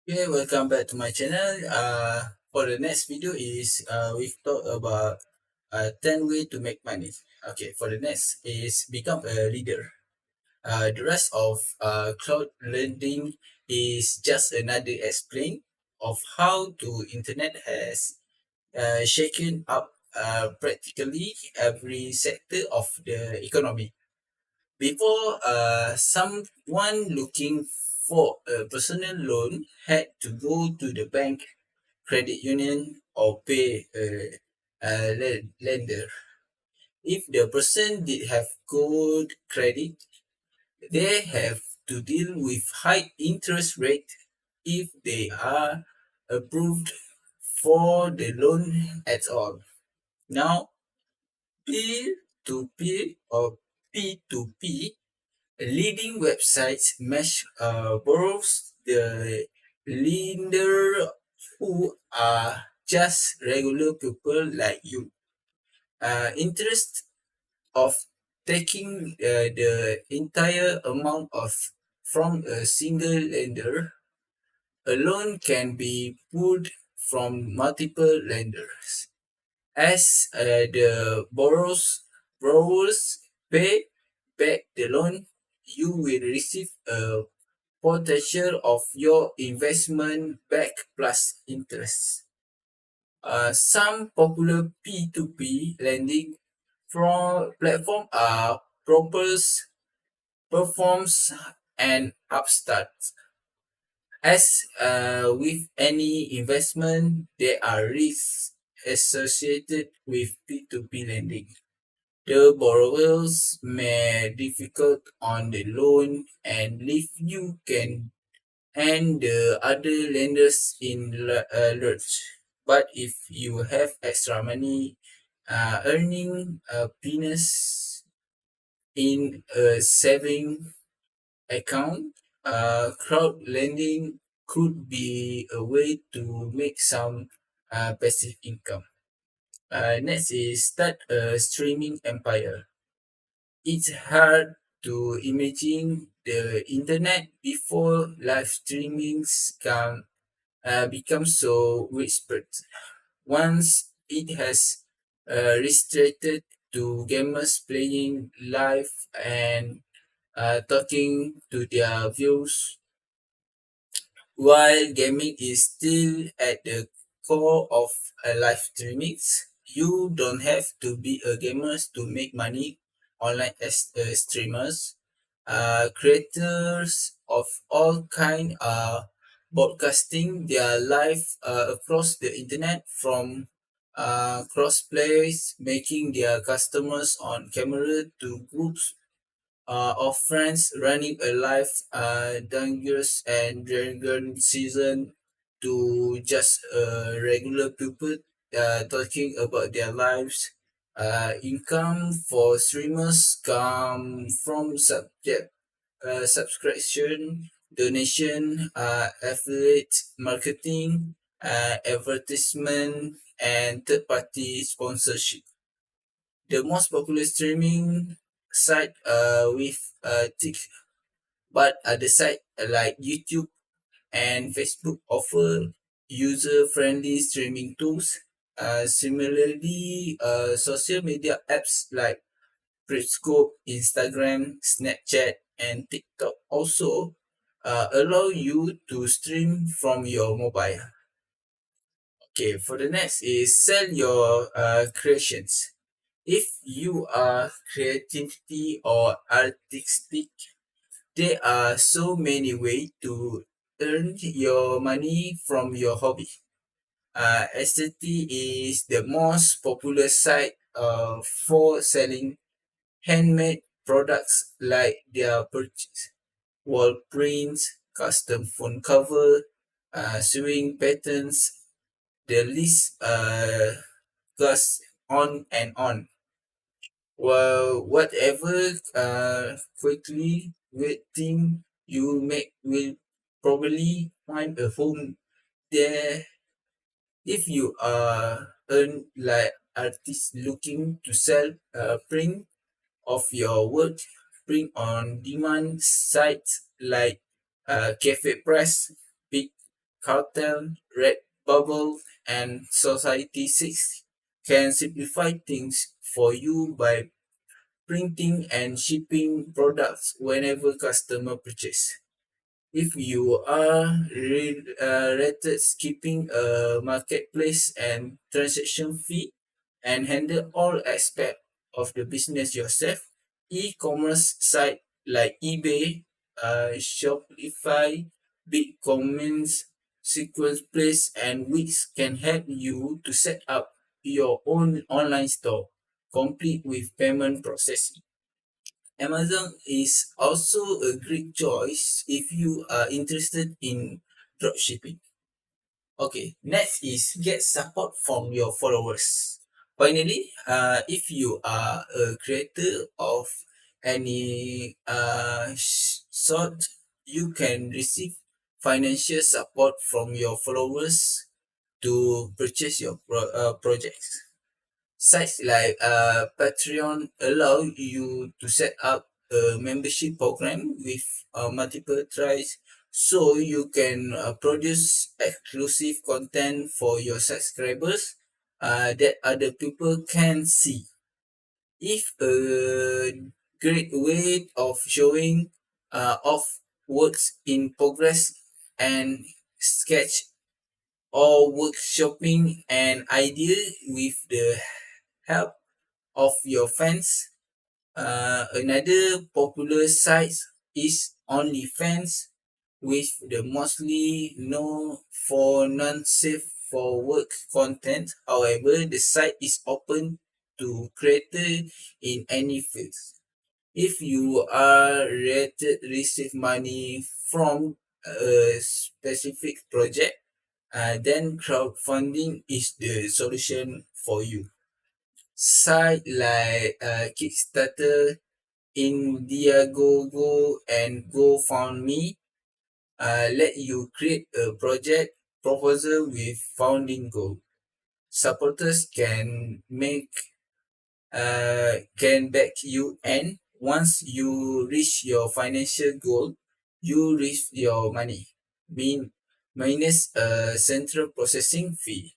Okay, welcome back to my channel. For the next video is we talk about 10 way to make money. Okay, for the next is become a leader. The rest of cloud lending is just another explain of how to internet has shaken up practically every sector of the economy. Before someone looking for a personal loan had to go to the bank, credit union, or pay a lender. If the person did have good credit, they have to deal with high interest rate if they are approved for the loan at all. Now, peer-to-peer or P2P leading websites match borrows the lender who are just regular people like you. Interest of taking the entire amount of from a single lender, a loan can be pulled from multiple lenders. As the borrowers pay back the loan, you will receive a potential of your investment back plus interest. Some popular P2P lending from platform are Propers, Performs, and Upstart. As with any investment, there are risks associated with P2P lending. The borrowers may difficult on the loan and leave you can and the other lenders in lurch. But if you have extra money earning a peanuts in a saving account, crowd lending could be a way to make some passive income. Next is start a streaming empire. It's hard to imagine the internet before live streamings become so widespread. Once it has restricted to gamers playing live and talking to their views. While gaming is still at the core of live streaming, you don't have to be a gamer to make money online as streamers. Creators of all kind are broadcasting their live across the internet from crossplays, making their customers on camera to groups of friends running a live Dungeons and Dragon season to just regular people talking about their lives. Income for streamers come from subscription, donation, affiliate marketing, advertisement, and third-party sponsorship. The most popular streaming site with tick, but other site like YouTube and Facebook offer user-friendly streaming tools. Similarly, social media apps like Periscope, Instagram, Snapchat, and TikTok also allow you to stream from your mobile. Okay, for the next is sell your creations. If you are creativity or artistic, there are so many ways to earn your money from your hobby. Etsy is the most popular site for selling handmade products like their purchase, wall prints, custom phone cover, sewing patterns. The list goes on and on. Well, whatever quickly waiting you make will probably find a home there if you are earn like artist looking to sell print of your work, print on demand sites like Cafe Press, Pick. cartel, red bubble, and society 6 can simplify things for you by printing and shipping products whenever customer purchase. If you are rated skipping a marketplace and transaction fee and handle all aspect of the business yourself, e-commerce site like eBay, Shopify, BigCommerce, Sequence Place, and Wix can help you to set up your own online store, complete with payment processing. Amazon is also a great choice if you are interested in dropshipping. Okay, next is get support from your followers. Finally, if you are a creator of any sort, you can receive financial support from your followers to purchase your projects. Sites like Patreon allow you to set up a membership program with multiple tries so you can produce exclusive content for your subscribers that other people can see. If a great way of showing off works in progress and sketch or workshopping an idea with the help of your fans. Another popular site is OnlyFans, with the mostly known for non-safe for work content. However, the site is open to creators in any field. If you are rated receive money from a specific project, then crowdfunding is the solution for you. Site like Kickstarter, Indiegogo, and GoFundMe let you create a project proposal with founding goal. Supporters can back you, and once you reach your financial goal, you reach your money, minus a central processing fee,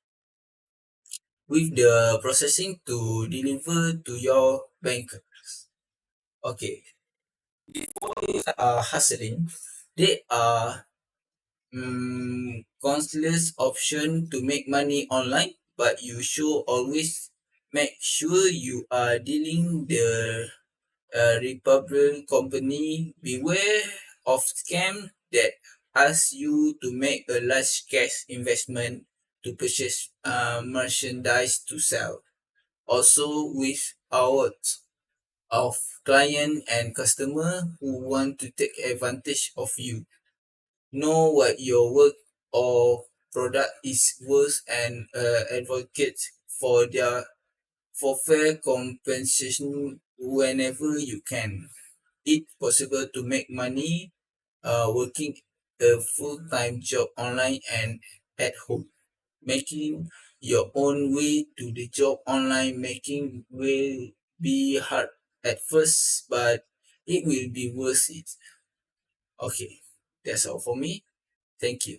with the processing to deliver to your bank. Okay, hustling, they are countless option to make money online, but you should always make sure you are dealing the Republic company. Beware of scam that ask you to make a large cash investment to purchase merchandise to sell. Also, without of client and customer who want to take advantage of you. Know what your work or product is worth and advocate for their for fair compensation whenever you can. It's possible to make money working a full-time job online and at home. Making your own way to the job online making will be hard at first, but it will be worth it. Okay, that's all for me. Thank you.